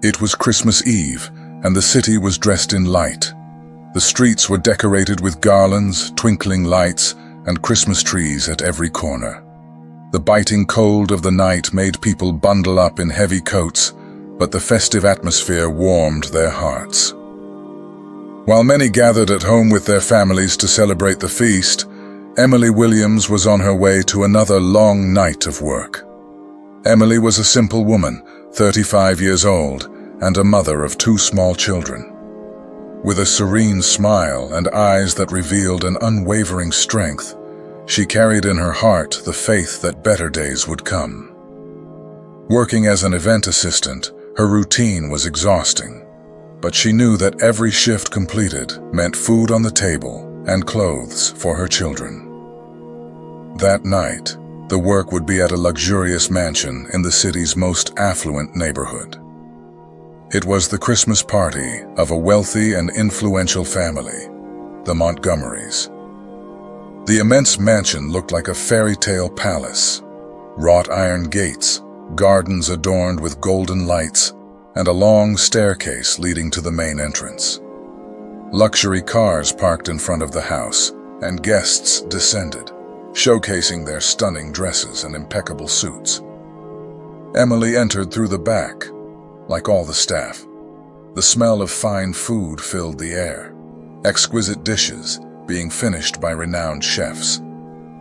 It was Christmas Eve, and the city was dressed in light. The streets were decorated with garlands, twinkling lights, and Christmas trees at every corner. The biting cold of the night made people bundle up in heavy coats, but the festive atmosphere warmed their hearts. While many gathered at home with their families to celebrate the feast, Emily Williams was on her way to another long night of work. Emily was a simple woman, 35 years old, and a mother of 2 small children. With a serene smile and eyes that revealed an unwavering strength, she carried in her heart the faith that better days would come. Working as an event assistant, her routine was exhausting, but she knew that every shift completed meant food on the table and clothes for her children. That night, the work would be at a luxurious mansion in the city's most affluent neighborhood. It was the Christmas party of a wealthy and influential family, the Montgomerys. The immense mansion looked like a fairy tale palace. Wrought iron gates, gardens adorned with golden lights, and a long staircase leading to the main entrance. Luxury cars parked in front of the house, and guests descended, showcasing their stunning dresses and impeccable suits. Emily entered through the back. Like all the staff, the smell of fine food filled the air, exquisite dishes being finished by renowned chefs.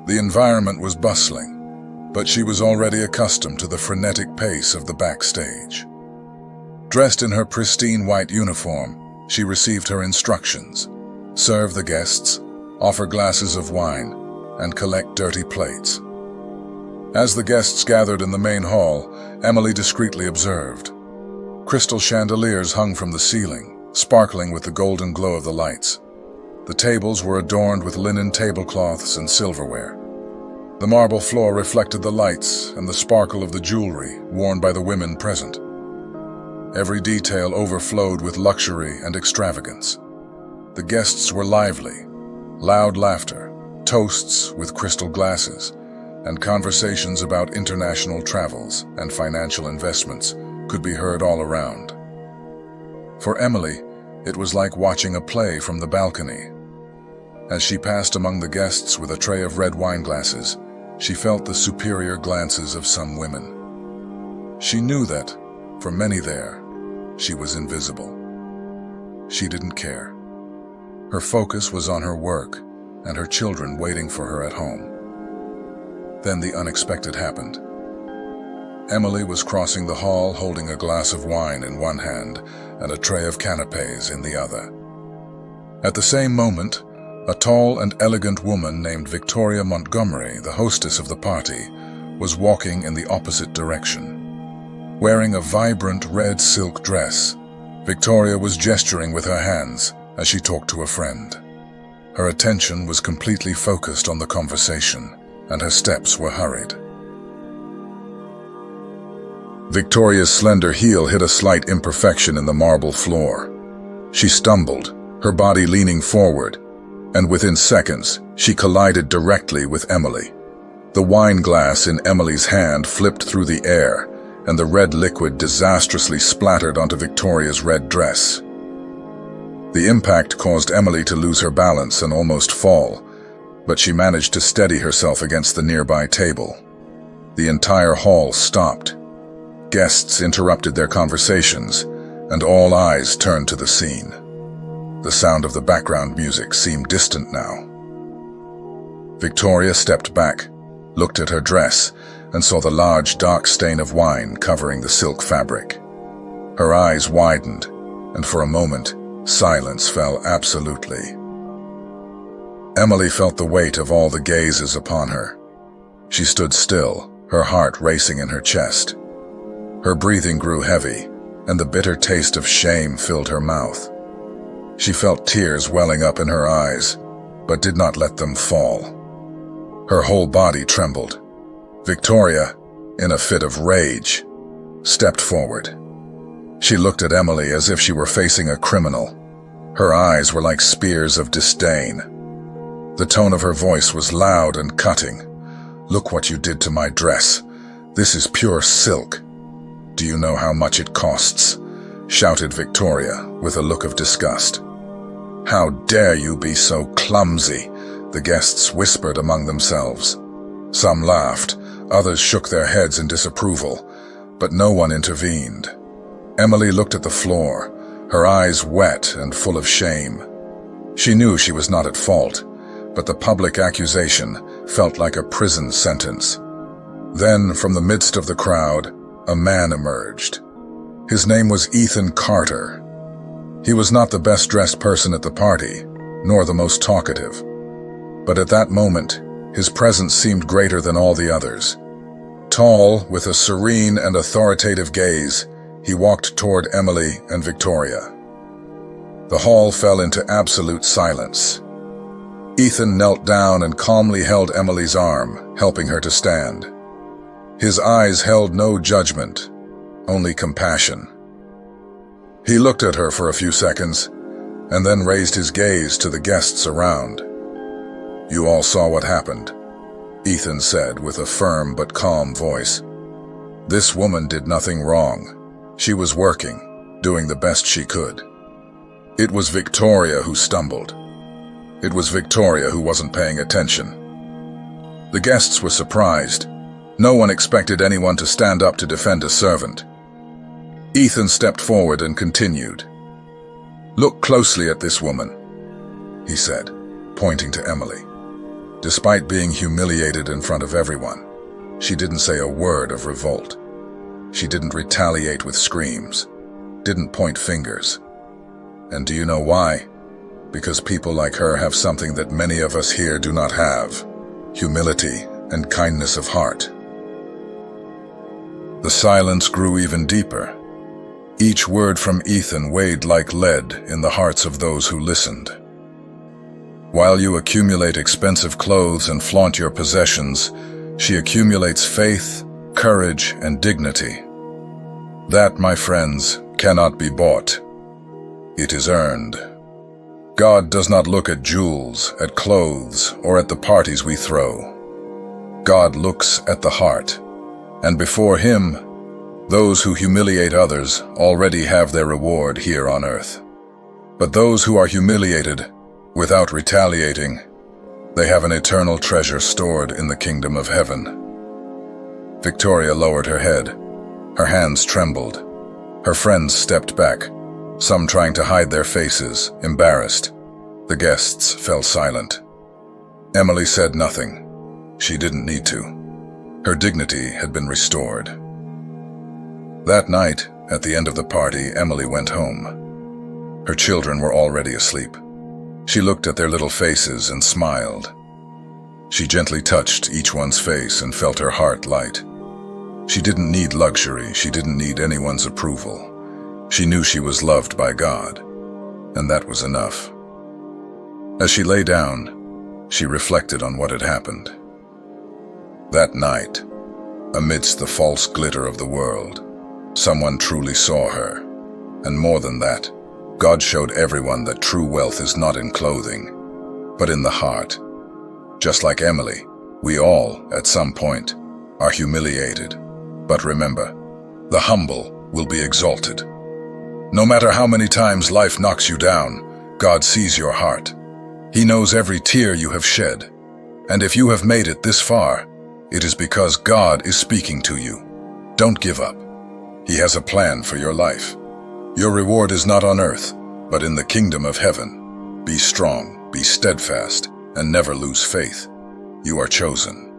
The environment was bustling, but she was already accustomed to the frenetic pace of the backstage. Dressed in her pristine white uniform, she received her instructions: serve the guests, offer glasses of wine, and collect dirty plates. As the guests gathered in the main hall, Emily discreetly observed. Crystal chandeliers hung from the ceiling, sparkling with the golden glow of the lights. The tables were adorned with linen tablecloths and silverware. The marble floor reflected the lights and the sparkle of the jewelry worn by the women present. Every detail overflowed with luxury and extravagance. The guests were lively, loud laughter, toasts with crystal glasses, and conversations about international travels and financial investments could be heard all around. For Emily, it was like watching a play from the balcony. As she passed among the guests with a tray of red wine glasses, she felt the superior glances of some women. She knew that, for many there, she was invisible. She didn't care. Her focus was on her work and her children waiting for her at home. Then the unexpected happened. Emily was crossing the hall holding a glass of wine in one hand and a tray of canapés in the other. At the same moment, a tall and elegant woman named Victoria Montgomery, the hostess of the party, was walking in the opposite direction. Wearing a vibrant red silk dress, Victoria was gesturing with her hands as she talked to a friend. Her attention was completely focused on the conversation, and her steps were hurried. Victoria's slender heel hit a slight imperfection in the marble floor. She stumbled, her body leaning forward, and within seconds, she collided directly with Emily. The wine glass in Emily's hand flipped through the air, and the red liquid disastrously splattered onto Victoria's red dress. The impact caused Emily to lose her balance and almost fall, but she managed to steady herself against the nearby table. The entire hall stopped. Guests interrupted their conversations, and all eyes turned to the scene. The sound of the background music seemed distant now. Victoria stepped back, looked at her dress, and saw the large dark stain of wine covering the silk fabric. Her eyes widened, and for a moment, silence fell absolutely. Emily felt the weight of all the gazes upon her. She stood still, her heart racing in her chest. Her breathing grew heavy, and the bitter taste of shame filled her mouth. She felt tears welling up in her eyes, but did not let them fall. Her whole body trembled. Victoria, in a fit of rage, stepped forward. She looked at Emily as if she were facing a criminal. Her eyes were like spears of disdain. The tone of her voice was loud and cutting. "Look what you did to my dress. This is pure silk. Do you know how much it costs? shouted Victoria with a look of disgust. "How dare you be so clumsy?" the guests whispered among themselves. Some laughed, others shook their heads in disapproval, but no one intervened. Emily looked at the floor, her eyes wet and full of shame. She knew she was not at fault, but the public accusation felt like a prison sentence. Then, from the midst of the crowd, a man emerged. His name was Ethan Carter. He was not the best-dressed person at the party, nor the most talkative. But at that moment, his presence seemed greater than all the others. Tall, with a serene and authoritative gaze, he walked toward Emily and Victoria. The hall fell into absolute silence. Ethan knelt down and calmly held Emily's arm, helping her to stand. His eyes held no judgment, only compassion. He looked at her for a few seconds, and then raised his gaze to the guests around. "You all saw what happened," Ethan said with a firm but calm voice. "This woman did nothing wrong. She was working, doing the best she could. It was Victoria who stumbled. It was Victoria who wasn't paying attention." The guests were surprised. No one expected anyone to stand up to defend a servant. Ethan stepped forward and continued. "Look closely at this woman," he said, pointing to Emily. Despite being humiliated in front of everyone, she didn't say a word of revolt. She didn't retaliate with screams, didn't point fingers. And do you know why? Because people like her have something that many of us here do not have: humility and kindness of heart. The silence grew even deeper. Each word from Ethan weighed like lead in the hearts of those who listened. While you accumulate expensive clothes and flaunt your possessions, she accumulates faith, courage, and dignity. That, my friends, cannot be bought. It is earned. God does not look at jewels, at clothes, or at the parties we throw. God looks at the heart, and before Him, those who humiliate others already have their reward here on earth. But those who are humiliated, without retaliating, they have an eternal treasure stored in the kingdom of heaven. Victoria lowered her head. Her hands trembled. Her friends stepped back, some trying to hide their faces, embarrassed. The guests fell silent. Emily said nothing. She didn't need to. Her dignity had been restored. That night, at the end of the party, Emily went home. Her children were already asleep. She looked at their little faces and smiled. She gently touched each one's face and felt her heart light. She didn't need luxury. She didn't need anyone's approval. She knew she was loved by God, and that was enough. As she lay down, she reflected on what had happened. That night, amidst the false glitter of the world, someone truly saw her. And more than that, God showed everyone that true wealth is not in clothing, but in the heart. Just like Emily, we all, at some point, are humiliated. But remember, the humble will be exalted. No matter how many times life knocks you down, God sees your heart. He knows every tear you have shed. And if you have made it this far, it is because God is speaking to you. Don't give up. He has a plan for your life. Your reward is not on earth, but in the kingdom of heaven. Be strong, be steadfast, and never lose faith. You are chosen.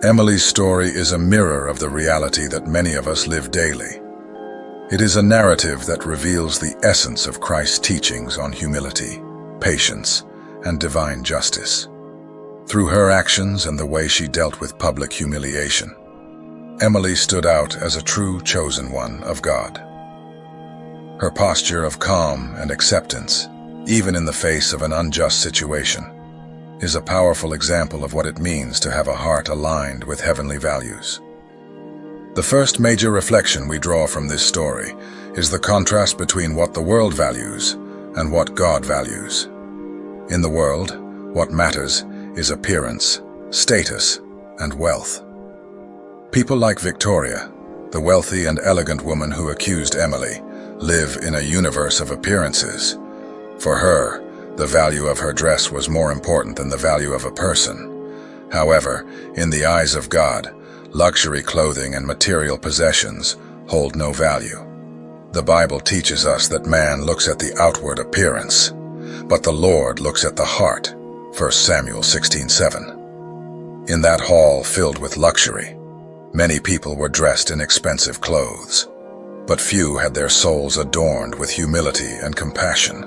Emily's story is a mirror of the reality that many of us live daily. It is a narrative that reveals the essence of Christ's teachings on humility, patience, and divine justice. Through her actions and the way she dealt with public humiliation, Emily stood out as a true chosen one of God. Her posture of calm and acceptance, even in the face of an unjust situation, is a powerful example of what it means to have a heart aligned with heavenly values. The first major reflection we draw from this story is the contrast between what the world values and what God values. In the world, what matters is appearance, status, and wealth. People like Victoria, The wealthy and elegant woman who accused Emily lived in a universe of appearances. For her, the value of her dress was more important than the value of a person. However, in the eyes of God, luxury clothing and material possessions hold no value. The Bible teaches us that man looks at the outward appearance, but the Lord looks at the heart. 1 Samuel 16:7. In that hall filled with luxury, many people were dressed in expensive clothes, but few had their souls adorned with humility and compassion.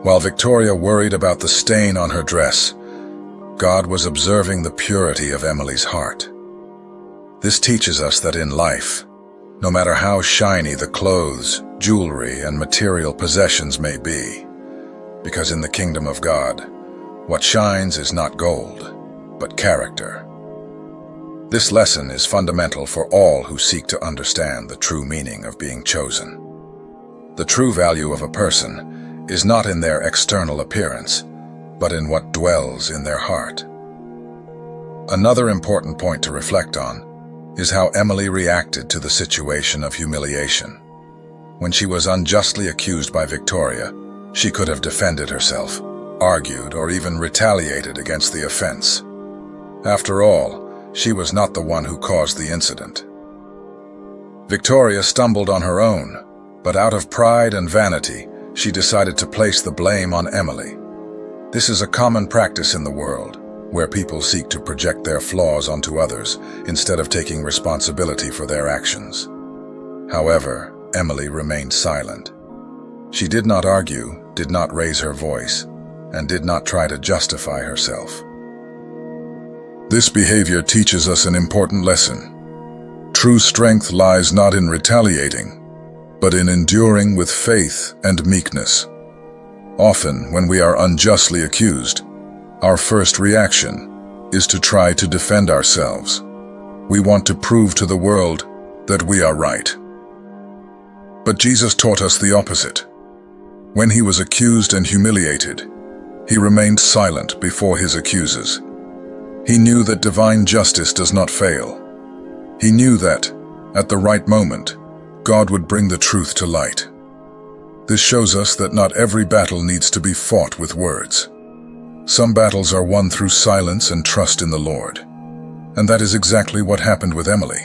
While Victoria worried about the stain on her dress, God was observing the purity of Emily's heart. This teaches us that in life, no matter how shiny the clothes, jewelry, and material possessions may be, because in the kingdom of God, what shines is not gold, but character. This lesson is fundamental for all who seek to understand the true meaning of being chosen. The true value of a person is not in their external appearance, but in what dwells in their heart. Another important point to reflect on is how Emily reacted to the situation of humiliation. When she was unjustly accused by Victoria, she could have defended herself, argued, or even retaliated against the offense. After all, she was not the one who caused the incident. Victoria stumbled on her own, but out of pride and vanity, she decided to place the blame on Emily. This is a common practice in the world, where people seek to project their flaws onto others instead of taking responsibility for their actions. However, Emily remained silent. She did not argue, did not raise her voice, and did not try to justify herself. This behavior teaches us an important lesson. True strength lies not in retaliating, but in enduring with faith and meekness. Often, when we are unjustly accused, our first reaction is to try to defend ourselves. We want to prove to the world that we are right. But Jesus taught us the opposite. When he was accused and humiliated, he remained silent before his accusers. He knew that divine justice does not fail. He knew that, at the right moment, God would bring the truth to light. This shows us that not every battle needs to be fought with words. Some battles are won through silence and trust in the Lord. And that is exactly what happened with Emily.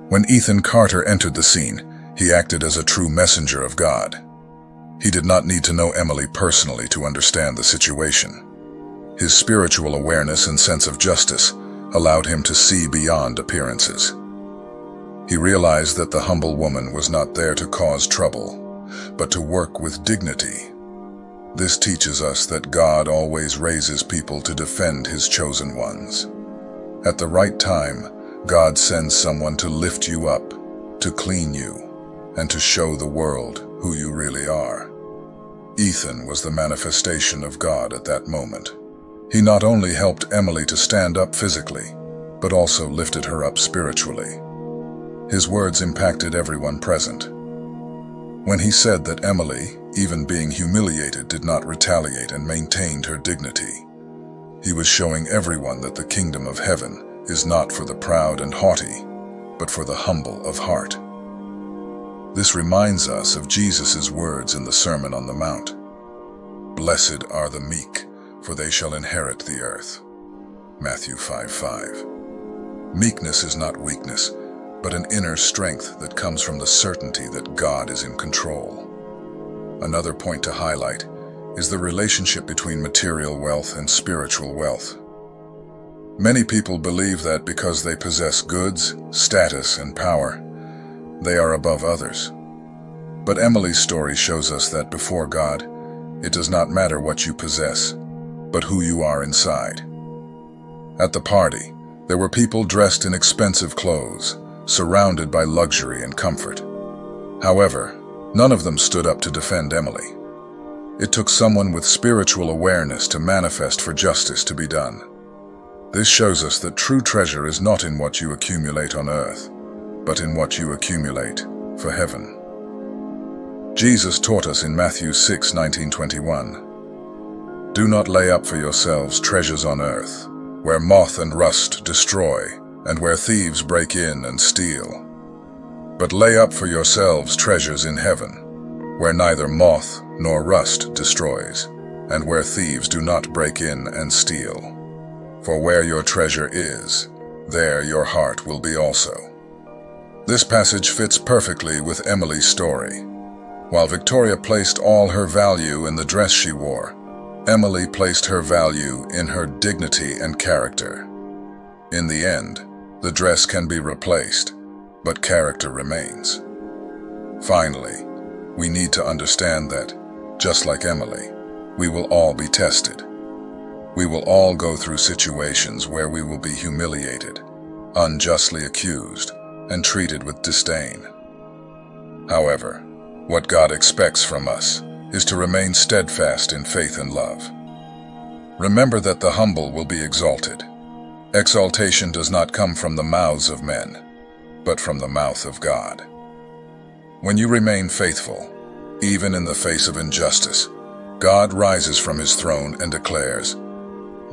When Ethan Carter entered the scene, he acted as a true messenger of God. He did not need to know Emily personally to understand the situation. His spiritual awareness and sense of justice allowed him to see beyond appearances. He realized that the humble woman was not there to cause trouble, but to work with dignity. This teaches us that God always raises people to defend his chosen ones. At the right time, God sends someone to lift you up, to clean you, and to show the world who you really are. Ethan was the manifestation of God at that moment. He not only helped Emily to stand up physically, but also lifted her up spiritually. His words impacted everyone present. When he said that Emily, even being humiliated, did not retaliate and maintained her dignity, he was showing everyone that the kingdom of heaven is not for the proud and haughty, but for the humble of heart. This reminds us of Jesus' words in the Sermon on the Mount. "Blessed are the meek, for they shall inherit the earth." Matthew 5:5. Meekness is not weakness, but an inner strength that comes from the certainty that God is in control. Another point to highlight is the relationship between material wealth and spiritual wealth. Many people believe that because they possess goods, status, and power, they are above others. But Emily's story shows us that before God, it does not matter what you possess, but who you are inside. At the party, there were people dressed in expensive clothes, surrounded by luxury and comfort. However, none of them stood up to defend Emily. It took someone with spiritual awareness to manifest for justice to be done. This shows us that true treasure is not in what you accumulate on earth, but in what you accumulate for heaven. Jesus taught us in Matthew 6:19-21, "Do not lay up for yourselves treasures on earth, where moth and rust destroy, and where thieves break in and steal. But lay up for yourselves treasures in heaven, where neither moth nor rust destroys, and where thieves do not break in and steal. For where your treasure is, there your heart will be also. This passage fits perfectly with Emily's story. While Victoria placed all her value in the dress she wore, Emily placed her value in her dignity and character. In the end, the dress can be replaced, but character remains. Finally, we need to understand that, just like Emily, we will all be tested. We will all go through situations where we will be humiliated, unjustly accused, and treated with disdain. However, what God expects from us is to remain steadfast in faith and love. Remember that the humble will be exalted. Exaltation does not come from the mouths of men, but from the mouth of God. When you remain faithful, even in the face of injustice, God rises from his throne and declares,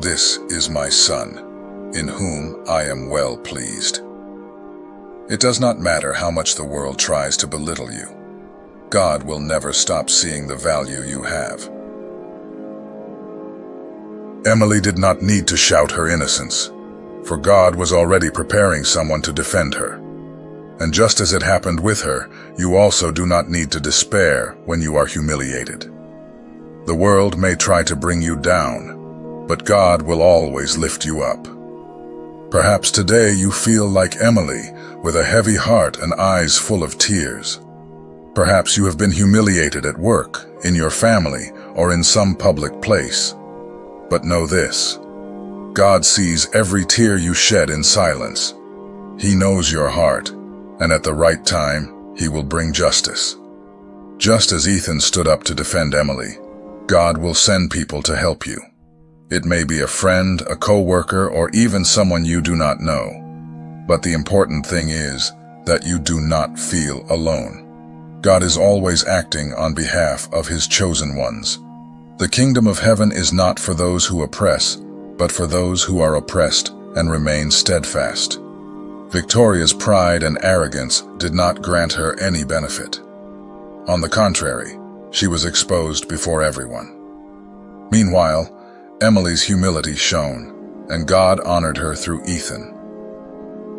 "This is my Son, in whom I am well pleased." It does not matter how much the world tries to belittle you. God will never stop seeing the value you have. Emily did not need to shout her innocence, for God was already preparing someone to defend her. And just as it happened with her, you also do not need to despair when you are humiliated. The world may try to bring you down, but God will always lift you up. Perhaps today you feel like Emily, with a heavy heart and eyes full of tears. Perhaps you have been humiliated at work, in your family, or in some public place. But know this: God sees every tear you shed in silence. He knows your heart, and at the right time, he will bring justice. Just as Ethan stood up to defend Emily, God will send people to help you. It may be a friend, a co-worker, or even someone you do not know. But the important thing is that you do not feel alone. God is always acting on behalf of his chosen ones. The kingdom of heaven is not for those who oppress, but for those who are oppressed and remain steadfast. Victoria's pride and arrogance did not grant her any benefit. On the contrary, she was exposed before everyone. Meanwhile, Emily's humility shone, and God honored her through Ethan.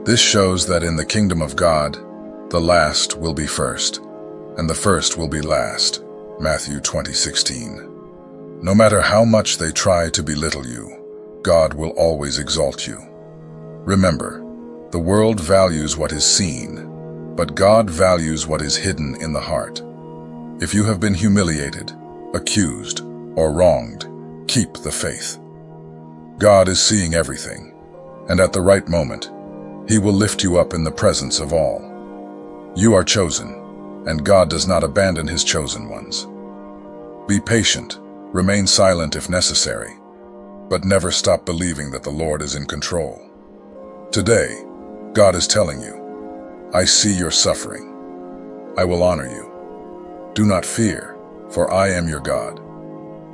This shows that in the kingdom of God, the last will be first, and the first will be last. Matthew 20:16. No matter how much they try to belittle you, God will always exalt you. Remember, the world values what is seen, but God values what is hidden in the heart. If you have been humiliated, accused, or wronged, keep the faith. God is seeing everything, and at the right moment, he will lift you up in the presence of all. You are chosen, and God does not abandon his chosen ones. Be patient, remain silent if necessary, but never stop believing that the Lord is in control. Today, God is telling you, I see your suffering. I will honor you. Do not fear, for I am your God.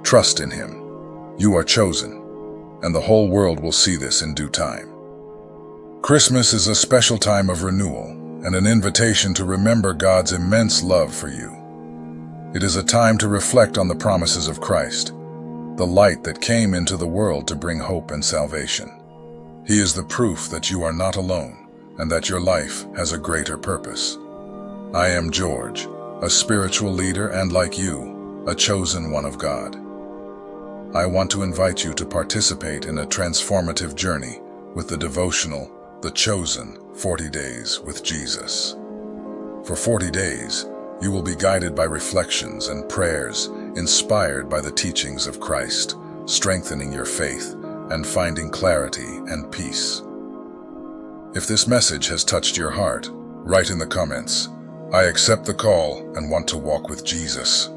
Trust in him. You are chosen, and the whole world will see this in due time. Christmas is a special time of renewal and an invitation to remember God's immense love for you. It is a time to reflect on the promises of Christ, the light that came into the world to bring hope and salvation. He is the proof that you are not alone and that your life has a greater purpose. I am George, a spiritual leader and, like you, a chosen one of God. I want to invite you to participate in a transformative journey with the devotional, The Chosen 40 Days with Jesus. For 40 days, you will be guided by reflections and prayers inspired by the teachings of Christ, strengthening your faith and finding clarity and peace. If this message has touched your heart, write in the comments, I accept the call and want to walk with Jesus.